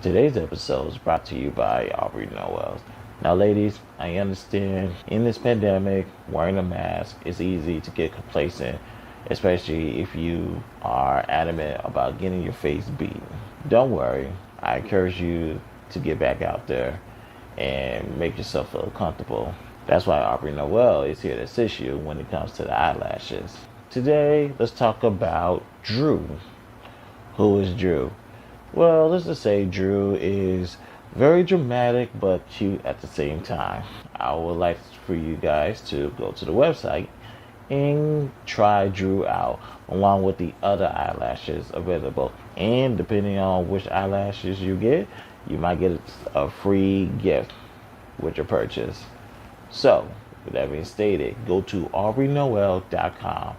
Today's episode is brought to you by Brytn Smile. Now, ladies, I understand in this pandemic, wearing a mask is easy to get complacent, especially if you are adamant about getting your face beaten. Don't worry, I encourage you to get back out there and make yourself feel comfortable. That's why Aubrey Noel is here to assist you when it comes to the eyelashes. Today, let's talk about Drew. Who is Drew? Well, let's just say Drew is very dramatic but cute at the same time. I would like for you guys to go to the website and try Drew out along with the other eyelashes available. And depending on which eyelashes you get, you might get a free gift with your purchase. So, with that being stated, go to AubreyNoel.com.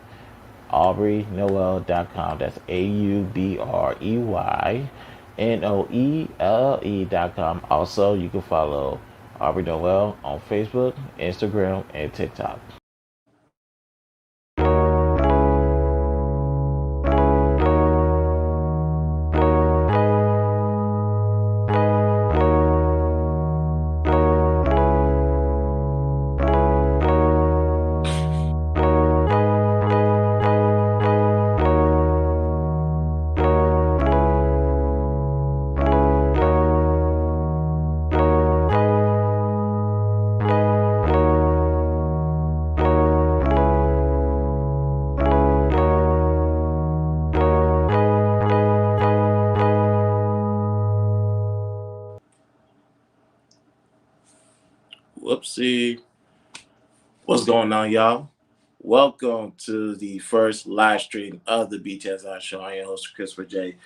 AubreyNoel.com. That's AubreyNoelle.com. Also, you can follow Aubrey Noel on Facebook, Instagram, and TikTok. Whoopsie. What's going on, y'all? Welcome to the first live stream of the BTSI show. I am host Christopher J.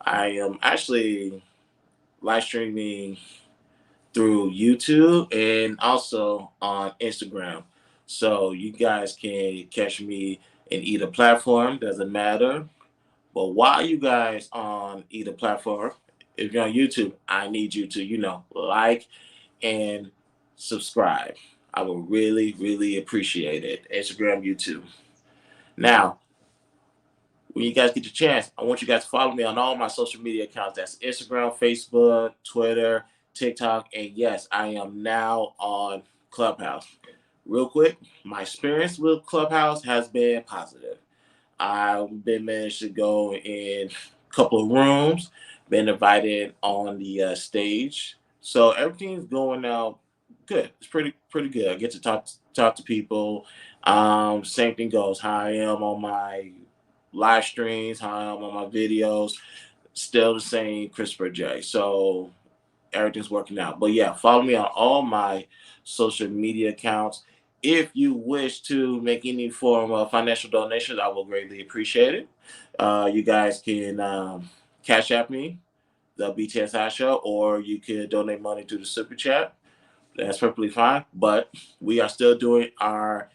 I am actually live streaming through YouTube and also on Instagram. So you guys can catch me in either platform, doesn't matter. But while you guys on either platform, if you're on YouTube, I need you to, like and subscribe. I would really, really appreciate it. Instagram, YouTube. Now, when you guys get your chance, I want you guys to follow me on all my social media accounts. That's Instagram, Facebook, Twitter, TikTok, and yes, I am now on Clubhouse. Real quick, my experience with Clubhouse has been positive. I've been managed to go in a couple of rooms, been invited on the stage, so everything's going out good. It's pretty good. I get to talk to people. Same thing goes. How I am on my live streams, how I am on my videos, still the same Christopher J. So everything's working out. But yeah, follow me on all my social media accounts. If you wish to make any form of financial donations, I will greatly appreciate it. You guys can cash app me, the BTSI show, or you can donate money to the super chat. That's perfectly fine. But we are still doing our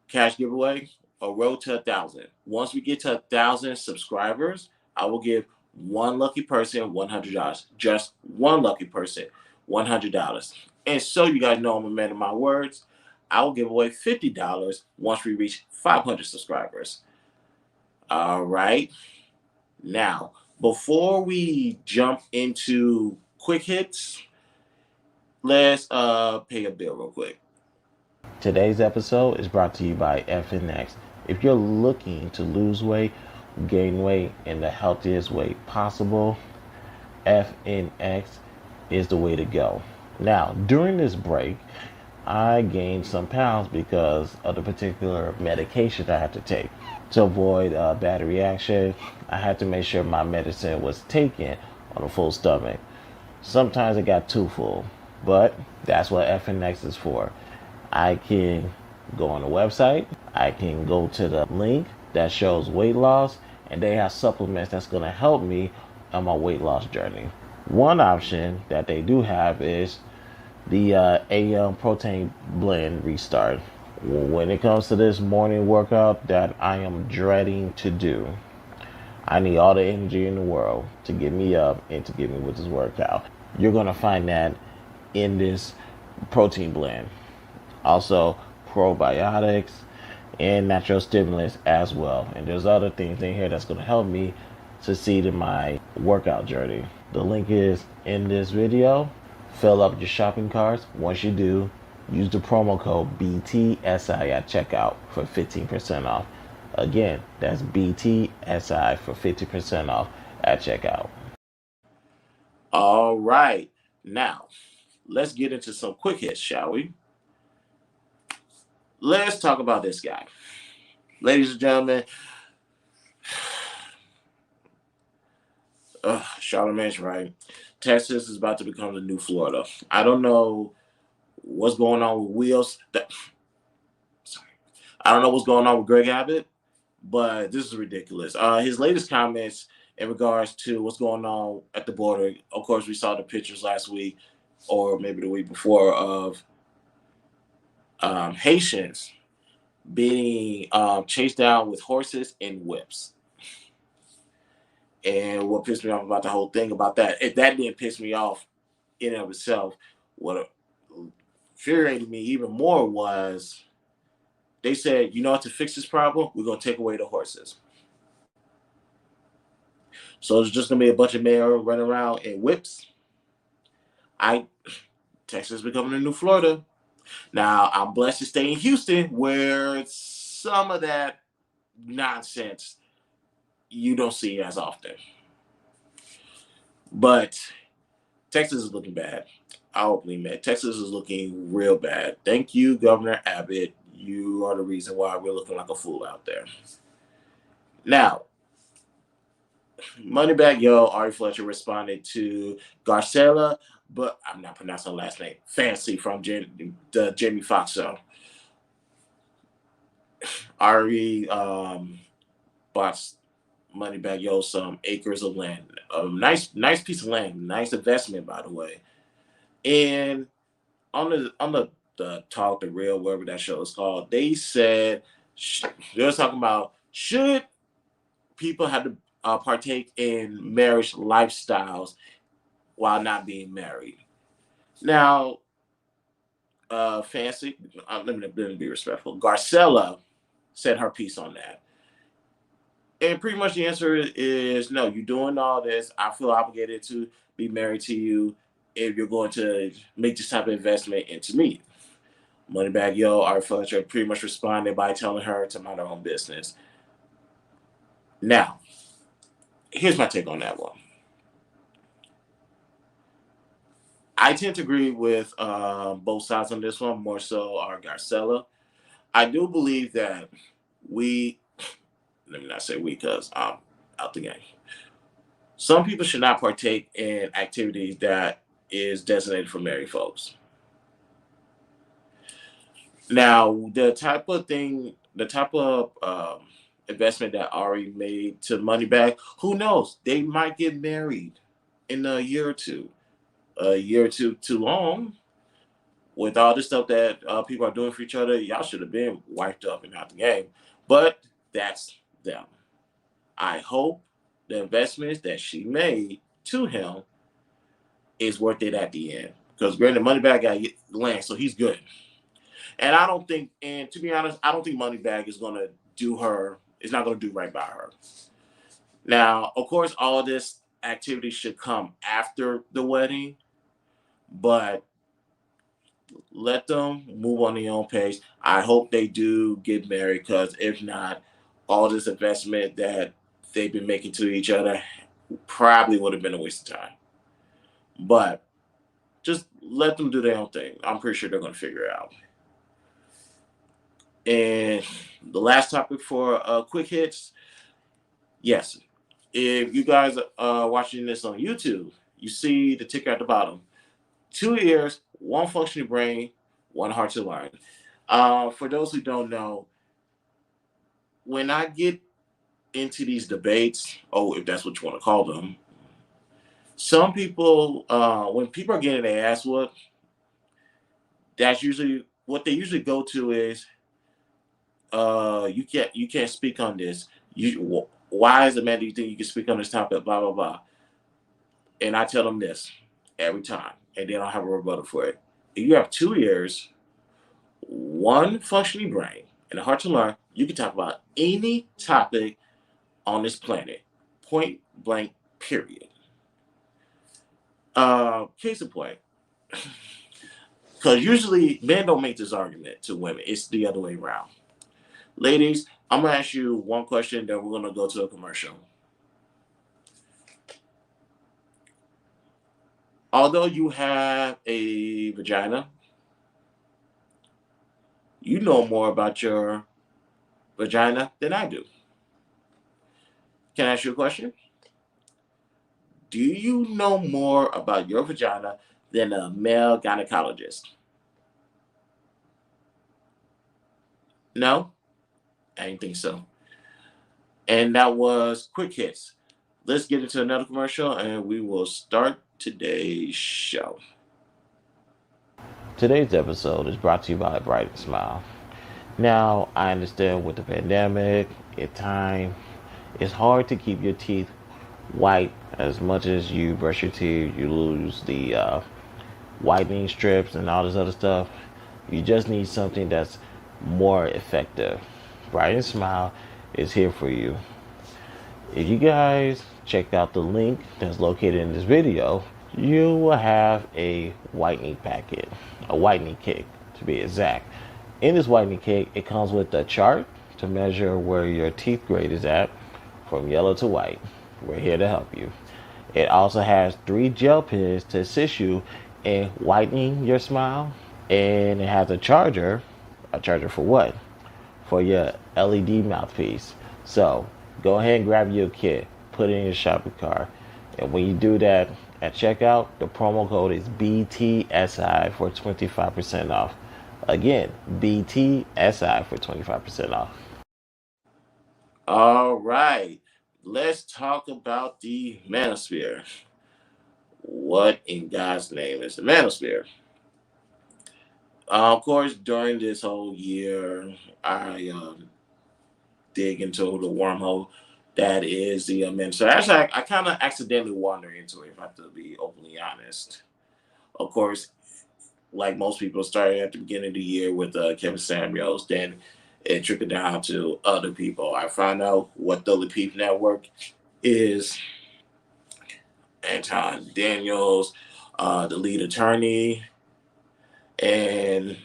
cash giveaway, a road to 1,000. Once we get to 1,000 subscribers, I will give one lucky person $100. Just one lucky person, $100. And so you guys know I'm a man of my words, I will give away $50 once we reach 500 subscribers. All right. Now, before we jump into quick hits, let's pay a bill real quick. Today's episode is brought to you by FNX. If you're looking to lose weight, gain weight in the healthiest way possible, FNX is the way to go. Now, during this break, I gained some pounds because of the particular medication I had to take. To avoid a bad reaction, I had to make sure my medicine was taken on a full stomach. Sometimes it got too full, but that's what FNX is for. I can go on the website, I can go to the link that shows weight loss, and they have supplements that's going to help me on my weight loss journey. One option that they do have is the AM protein blend restart. When it comes to this morning workout that I am dreading to do, I need all the energy in the world to get me up and to get me with this workout. You're going to find that in this protein blend. Also, probiotics and natural stimulants as well. And there's other things in here that's going to help me succeed in my workout journey. The link is in this video. Fill up your shopping carts. Once you do, use the promo code BTSI at checkout for 15% off. Again, that's BTSI for 50% off at checkout. All right. Now, let's get into some quick hits, shall we? Let's talk about this guy. Ladies and gentlemen, Charlemagne's right. Texas is about to become the new Florida. I don't know what's going on with I don't know what's going on with Gregg Abbott, but this is ridiculous. His latest comments in regards to what's going on at the border. Of course, we saw the pictures last week, or maybe the week before, of Haitians being chased down with horses and whips. And what pissed me off about the whole thing about that, if that didn't piss me off in and of itself, what infuriated me even more was they said, you know what, to fix this problem, we're going to take away the horses. So it's just going to be a bunch of men running around in whips. Texas is becoming the new Florida. Now, I'm blessed to stay in Houston, where some of that nonsense you don't see as often. But Texas is looking bad. I'll openly admit, Texas is looking real bad. Thank you, Governor Abbott. You are the reason why we're looking like a fool out there. Now, Moneybagg Ari Fletcher responded to Garcella, but I'm not pronouncing her last name, Fancy, from the Jamie Foxx show. Ari bought Moneybagg some acres of land. A nice piece of land, nice investment, by the way. And on the Talk the Real, whatever that show is called, they said they were talking about should people have to partake in marriage lifestyles while not being married. Now, Fancy, let me be respectful. Garcella said her piece on that. And pretty much the answer is no. You're doing all this. I feel obligated to be married to you if you're going to make this type of investment into me. Moneybagg Ari Fletcher pretty much responded by telling her to mind her own business. Now, here's my take on that one. I tend to agree with both sides on this one, more so our Garcella. I do believe that let me not say we because I'm out the game. Some people should not partake in activities that is designated for married folks. Now, the type of investment that Ari made to Moneybagg, who knows? They might get married in a year or two. A year or two too long. With all this stuff that people are doing for each other, y'all should have been wiped up and out the game. But that's them. I hope the investments that she made to him is worth it at the end. Because granted, Moneybagg got land, so he's good. And I don't think, and to be honest, I don't think Moneybagg is going to it's not going to do right by her. Now, of course, all this activity should come after the wedding, but let them move on their own pace. I hope they do get married, because if not, all this investment that they've been making to each other probably would have been a waste of time. But just let them do their own thing. I'm pretty sure they're going to figure it out. And the last topic for quick hits, yes, if you guys are watching this on YouTube, you see the ticker at the bottom. 2 ears, 1 functioning brain, 1 heart to learn. For those who don't know, when I get into these debates, if that's what you want to call them, some people, when people are getting their ass whooped, that's usually what they usually go to is, you can't speak on this. Why as a man do you think you can speak on this topic? Blah blah blah. And I tell them this every time, and they don't have a rebuttal for it. If you have 2 ears, 1 functioning brain, and a heart to learn, you can talk about any topic on this planet. point blank, period. Case in point, because usually men don't make this argument to women. It's the other way around. Ladies, I'm going to ask you one question, then we're going to go to a commercial. Although you have a vagina, you know more about your vagina than I do. Can I ask you a question? Do you know more about your vagina than a male gynecologist? No? I didn't think so. And that was Quick Hits. Let's get into another commercial and we will start today's show. Today's episode is brought to you by Brytn Smile. Now, I understand with the pandemic, at time, it's hard to keep your teeth white. As much as you brush your teeth, you lose the whitening strips and all this other stuff. You just need something that's more effective. Brytn Smile is here for you. If you guys check out the link that's located in this video, you will have a whitening packet, a whitening kit to be exact. In this whitening kit, it comes with a chart to measure where your teeth grade is at from yellow to white. We're here to help you. It also has 3 gel pens to assist you in whitening your smile, and it has a charger. A charger for what? For your LED mouthpiece. So go ahead and grab your kit, put it in your shopping cart, and when you do that at checkout, the promo code is BTSI for 25% off. Again, BTSI for 25% off. All right. Let's talk about the Manosphere. What in God's name is the Manosphere? Of course, during this whole year, I dig into the wormhole that is the Manosphere. Actually, I kind of accidentally wandered into it, if I have to be openly honest. Of course, like most people, started at the beginning of the year with Kevin Samuels, then it trickled down to other people. I found out what the Lepeep Network is. Anton Daniels, the lead attorney, and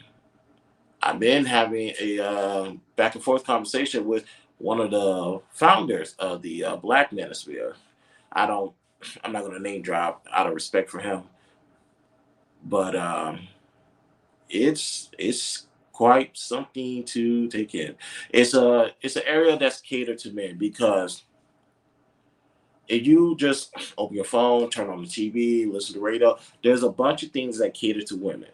I've been having a back and forth conversation with one of the founders of the Black Manosphere. I'm not going to name drop out of respect for him, but it's quite something to take in. It's an area that's catered to men because if you just open your phone, turn on the TV, listen to the radio, there's a bunch of things that cater to women.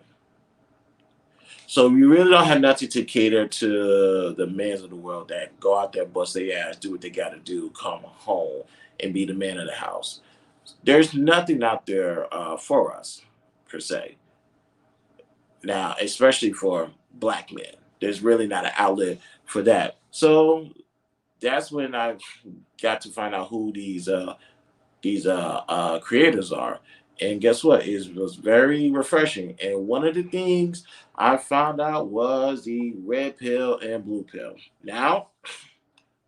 So you really don't have nothing to cater to the men of the world that go out there, bust their ass, do what they got to do, come home, and be the man of the house. There's nothing out there for us, per se. Now, especially for Black men, there's really not an outlet for that. So that's when I got to find out who these creators are. And guess what? It was very refreshing. And one of the things I found out was the red pill and blue pill. Now,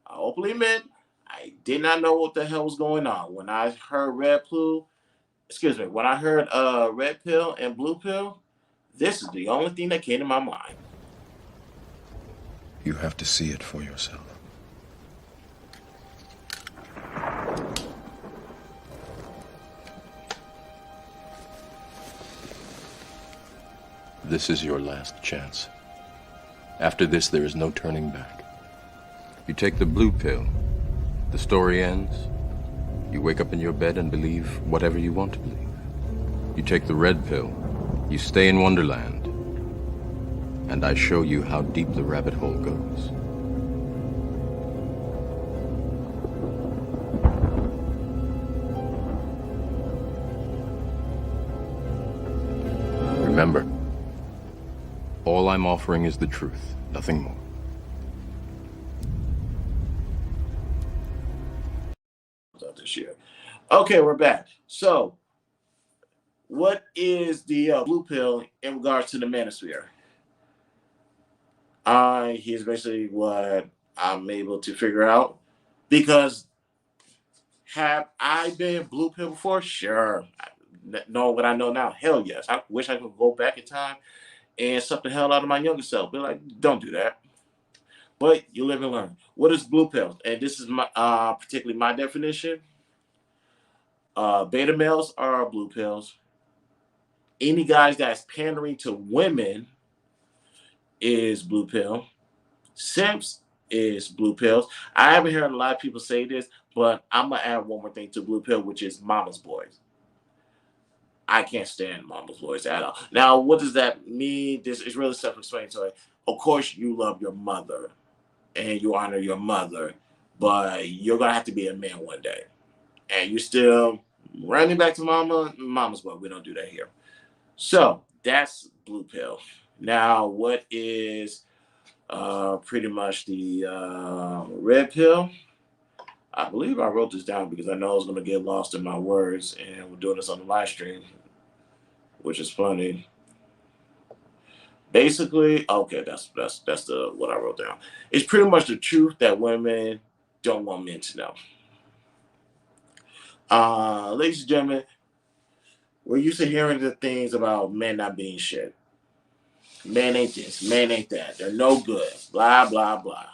I openly admit, I did not know what the hell was going on. When I heard when I heard red pill and blue pill, this is the only thing that came to my mind. You have to see it for yourself. This is your last chance. After this, there is no turning back. You take the blue pill, the story ends. You wake up in your bed and believe whatever you want to believe. You take the red pill, you stay in Wonderland, and I show you how deep the rabbit hole goes. Remember, all I'm offering is the truth, nothing more. This year. Okay, we're back. So, what is the blue pill in regards to the Manosphere? Here's basically what I'm able to figure out, because Have I been blue pill before? Sure. Know what I know now? Hell yes. I wish I could go back in time and suck the hell out of my younger self. Be like, don't do that. But you live and learn. What is blue pill? And this is my particularly my definition. Beta males are blue pills. Any guys that's pandering to women is blue pill. Simps is blue pills. I haven't heard a lot of people say this, but I'm gonna add one more thing to blue pill, which is mama's boys. I can't stand mama's boys at all. Now, what does that mean? This is really self-explanatory. Of course, you love your mother and you honor your mother, but you're gonna have to be a man one day, and you still running back to mama's boy. We don't do that here. So that's blue pill. Now, what is pretty much the red pill? I believe I wrote this down because I know I was going to get lost in my words, and we're doing this on the live stream, which is funny. Basically, okay, that's the what I wrote down. It's pretty much the truth that women don't want men to know. Ladies and gentlemen, we're used to hearing the things about men not being shit. Men ain't this, men ain't that. They're no good. Blah blah blah.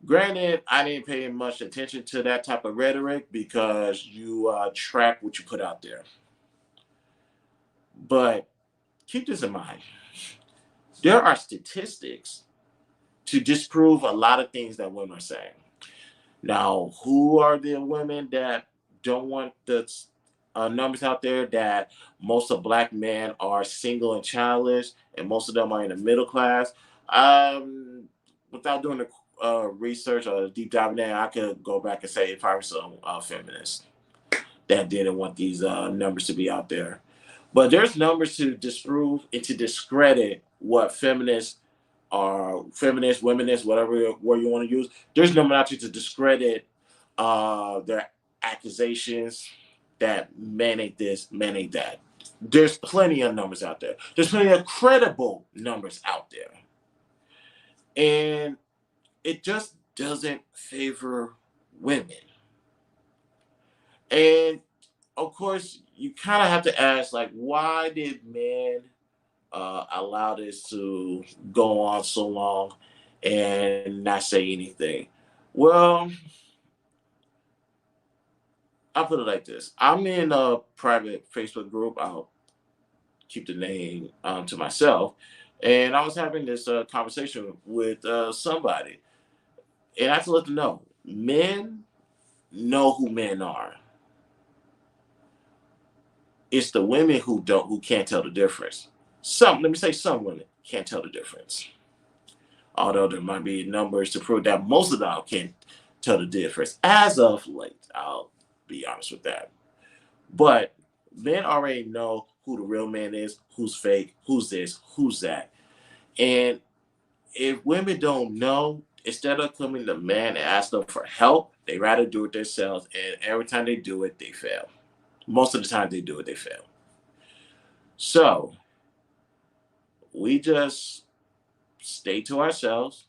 Granted, I didn't pay much attention to that type of rhetoric because you track what you put out there. But keep this in mind. There are statistics to disprove a lot of things that women are saying. Now, who are the women that don't want the numbers out there that most of black men are single and childless, and most of them are in the middle class? Without doing the research or deep dive in, I could go back and say probably some feminists that didn't want these numbers to be out there. But there's numbers to disprove and to discredit what feminists are, feminists, womenists, whatever word you want to use. There's numbers out there to discredit their accusations that men ain't this, men ain't that. There's plenty of numbers out there. There's plenty of credible numbers out there. And it just doesn't favor women. And of course, you kind of have to ask, like, why did men allow this to go on so long and not say anything? Well, I'll put it like this. I'm in a private Facebook group. I'll keep the name to myself. And I was having this conversation with somebody. And I have to let them know, men know who men are. It's the women who can't tell the difference. Let me say some women can't tell the difference. Although there might be numbers to prove that most of them can't tell the difference. As of late, I'll be honest with that. But men already know who the real man is, who's fake, who's this, who's that. And if women don't know, instead of coming to men and ask them for help, they rather do it themselves. And every time they do it, they fail. Most of the time they do it, they fail. So we just stay to ourselves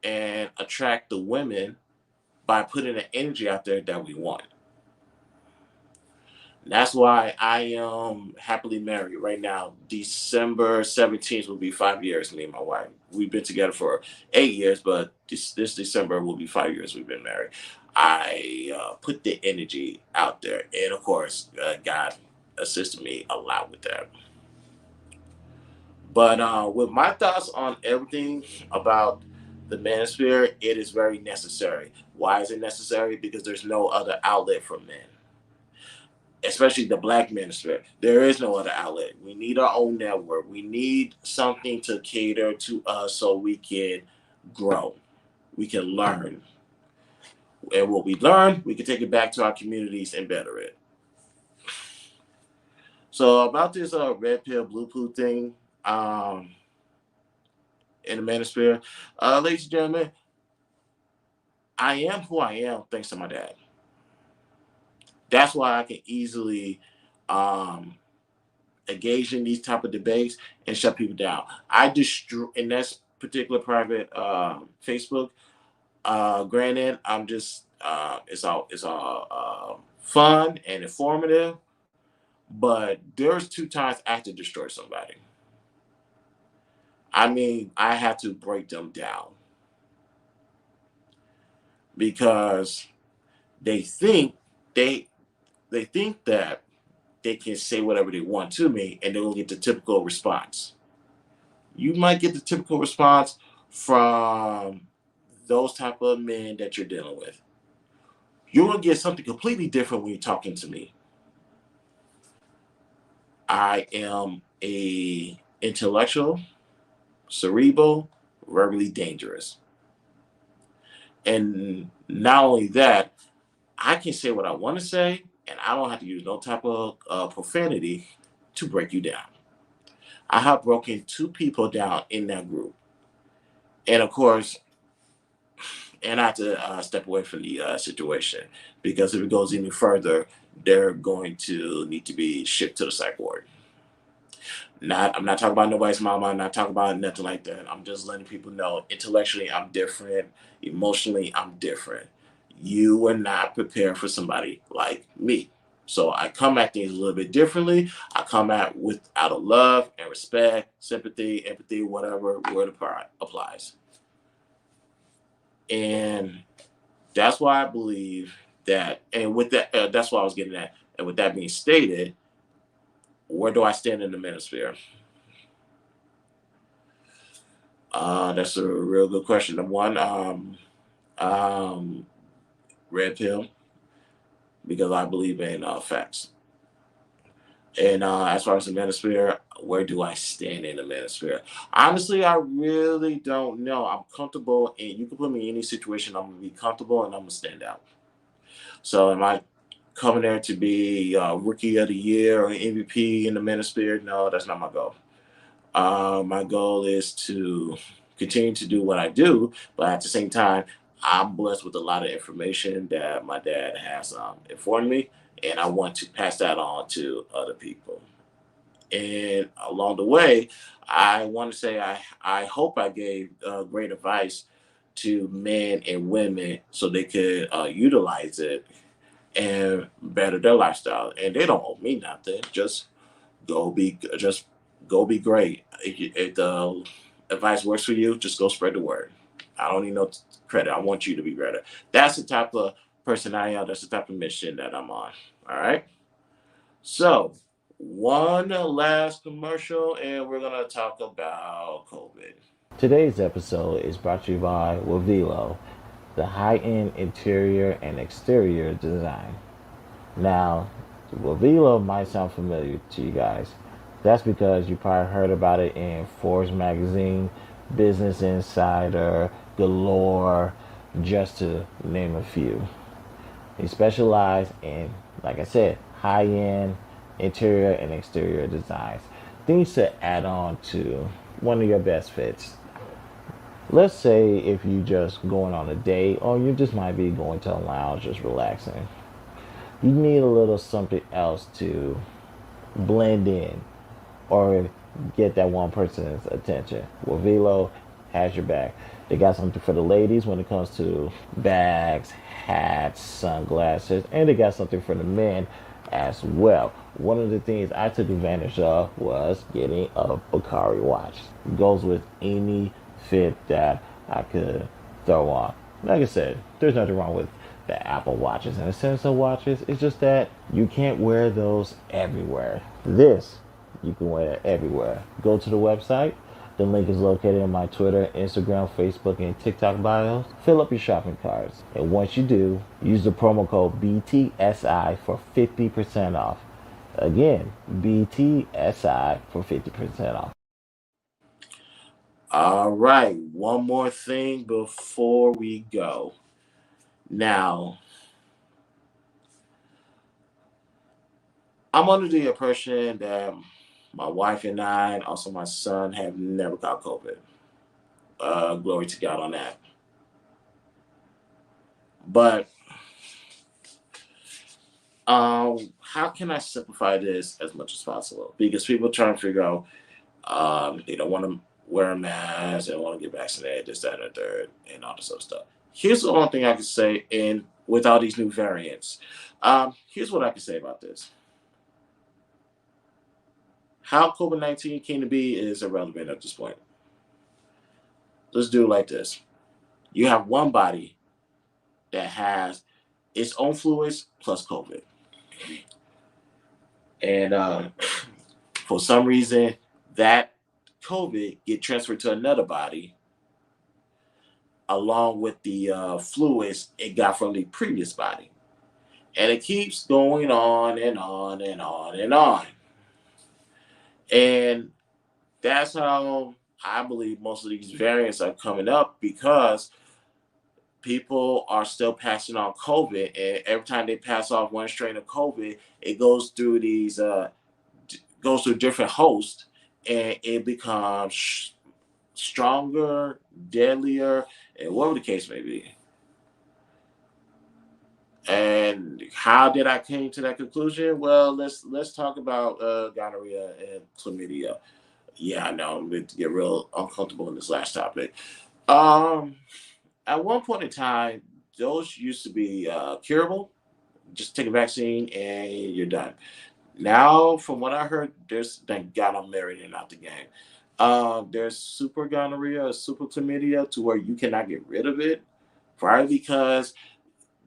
and attract the women by putting the energy out there that we want. That's why I am happily married right now. December 17th will be 5 years, me and my wife. We've been together for 8 years, but this December will be 5 years we've been married. I put the energy out there. And of course, God assisted me a lot with that. But with my thoughts on everything about the manosphere, it is very necessary. Why is it necessary? Because there's no other outlet for men, especially the black manosphere. There is no other outlet. We need our own network. We need something to cater to us so we can grow. We can learn. And what we learn, we can take it back to our communities and better it. So about this red pill, blue pill thing in the manosphere, ladies and gentlemen, I am who I am thanks to my dad. That's why I can easily engage in these type of debates and shut people down. I destroy in that particular private Facebook. Granted, I'm just It's all fun and informative, but there's 2 times I had to destroy somebody. I mean, I had to break them down because they think they they think that they can say whatever they want to me and they'll get the typical response. You might get the typical response from those type of men that you're dealing with. You're gonna get something completely different when you're talking to me. I am a intellectual, cerebral, verbally dangerous. And not only that, I can say what I want to say, and I don't have to use no type of profanity to break you down. I have broken 2 people down in that group. And of course, and I have to step away from the situation because if it goes any further, they're going to need to be shipped to the psych ward. I'm not talking about nobody's mama. I'm not talking about nothing like that. I'm just letting people know intellectually I'm different. Emotionally, I'm different. You were not prepared for somebody like me. So I come at things a little bit differently. I come at with out of love and respect, sympathy, empathy, whatever word applies. And that's why I believe that. And with that, that's what I was getting at. And with that being stated, where do I stand in the manosphere? That's a real good question. The one, um, red pill, because I believe in facts. And as far as the manosphere, where do I stand in the manosphere? Honestly, I really don't know. I'm comfortable, and you can put me in any situation. I'm gonna be comfortable, and I'm gonna stand out. So, am I coming there to be rookie of the year or MVP in the manosphere? No, that's not my goal. My goal is to continue to do what I do, but at the same time, I'm blessed with a lot of information that my dad has informed me, and I want to pass that on to other people. And along the way, I want to say I hope I gave great advice to men and women so they could utilize it and better their lifestyle. And they don't owe me nothing. Just go be great. If the advice works for you, just go spread the word. I don't need no credit. I want you to be better. That's the type of person I am. That's the type of mission that I'm on. All right. So one last commercial, and we're gonna talk about COVID. Today's episode is brought to you by Wavilo, the high-end interior and exterior design. Now, Wavilo might sound familiar to you guys. That's because you probably heard about it in Forbes magazine, Business Insider, Galore, just to name a few. They specialize in, like I said, high-end interior and exterior designs. Things to add on to one of your best fits. Let's say if you just going on a date or you just might be going to a lounge just relaxing. You need a little something else to blend in or get that one person's attention. Well, Velo has your back. They got something for the ladies when it comes to bags, hats, sunglasses, and they got something for the men as well. One of the things I took advantage of was getting a Bakari watch. It goes with any fit that I could throw on. Like I said, there's nothing wrong with the Apple watches and the Samsung watches. It's just that you can't wear those everywhere. This, you can wear it everywhere. Go to the website. The link is located in my Twitter, Instagram, Facebook, and TikTok bios. Fill up your shopping carts. And once you do, use the promo code BTSI for 50% off. Again, BTSI for 50% off. All right, one more thing before we go. Now, I'm under the impression that my wife and I, and also my son, have never got COVID. Glory to God on that. But how can I simplify this as much as possible? Because people trying to figure out they don't want to wear a mask, they don't want to get vaccinated, this, that, and the third, and all this other stuff. Here's the only thing I can say, and with all these new variants. Here's what I can say about this. How COVID-19 came to be is irrelevant at this point. Let's do it like this. You have one body that has its own fluids plus COVID. And for some reason, that COVID get transferred to another body along with the fluids it got from the previous body. And it keeps going on and on and on and on. And that's how I believe most of these variants are coming up, because people are still passing on COVID, and every time they pass off one strain of COVID, it goes through goes through different hosts, and it becomes stronger, deadlier, and whatever the case may be. And how did I came to that conclusion? Well, let's talk about gonorrhea and chlamydia. Yeah, I know I'm going to get real uncomfortable in this last topic. At one point in time, those used to be curable. Just take a vaccine and you're done. Now, from what I heard, thank God I'm married and out the game. There's super gonorrhea, super chlamydia, to where you cannot get rid of it, probably because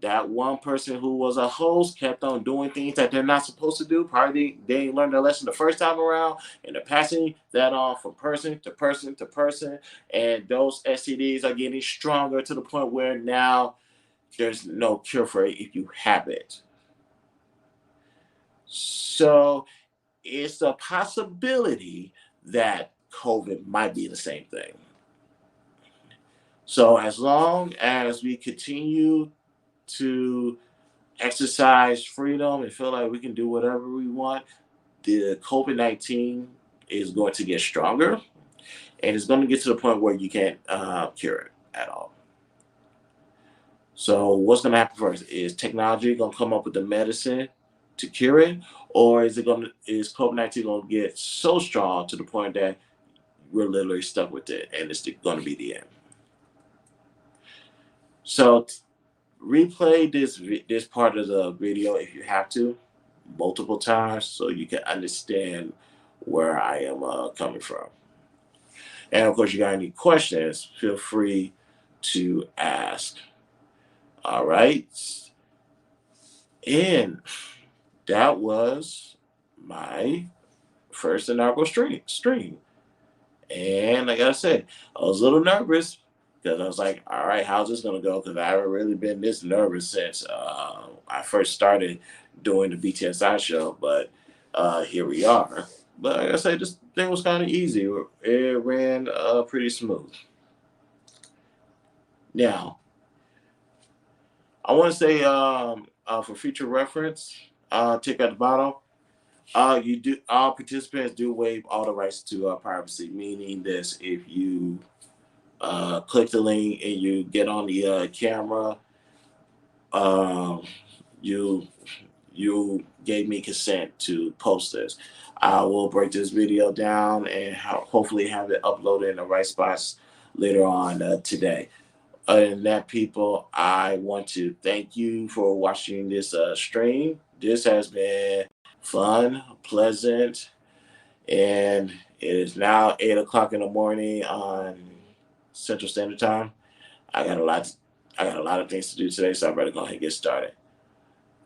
that one person who was a host kept on doing things that they're not supposed to do. Probably they didn't learn their lesson the first time around, and they're passing that on from person to person to person. And those STDs are getting stronger to the point where now there's no cure for it if you have it. So it's a possibility that COVID might be the same thing. So as long as we continue to exercise freedom and feel like we can do whatever we want, the COVID-19 is going to get stronger, and it's going to get to the point where you can't cure it at all. So what's going to happen first? Is technology going to come up with the medicine to cure it, or is COVID-19 going to get so strong to the point that we're literally stuck with it, and it's going to be the end? So replay this part of the video if you have to, multiple times, so you can understand where I am coming from. And of course, you got any questions, feel free to ask. All right. And that was my first inaugural stream. And like I said, I was a little nervous, because I was like, all right, how's this going to go? Because I haven't really been this nervous since I first started doing the BTSI show. But here we are. But like I said, this thing was kind of easy. It ran pretty smooth. Now, I want to say for future reference, tick at the bottom, all participants do waive all the rights to privacy, meaning this: if you click the link and you get on the camera, you gave me consent to post this. I will break this video down and hopefully have it uploaded in the right spots later on today. Other than that, people, I want to thank you for watching this stream. This has been fun, pleasant, and it is now 8 o'clock in the morning on Central Standard Time. I got a lot of things to do today, so I better go ahead and get started.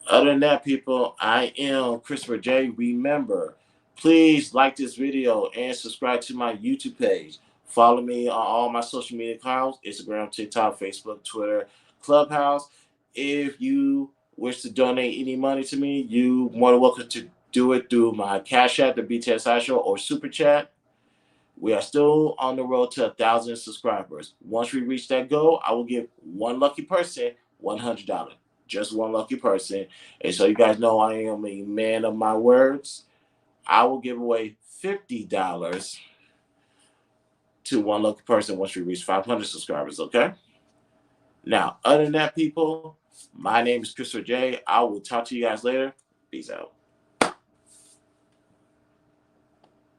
Other than that, people, I am Christopher J. Remember, please like this video and subscribe to my YouTube page. Follow me on all my social media accounts: Instagram, TikTok, Facebook, Twitter, Clubhouse. If you wish to donate any money to me, you more than welcome to do it through my Cash App, the BTSI Show, or Super Chat. We are still on the road to 1,000 subscribers. Once we reach that goal, I will give one lucky person $100. Just one lucky person. And so you guys know I am a man of my words. I will give away $50 to one lucky person once we reach 500 subscribers, okay? Now, other than that, people, my name is Christopher J. I will talk to you guys later. Peace out.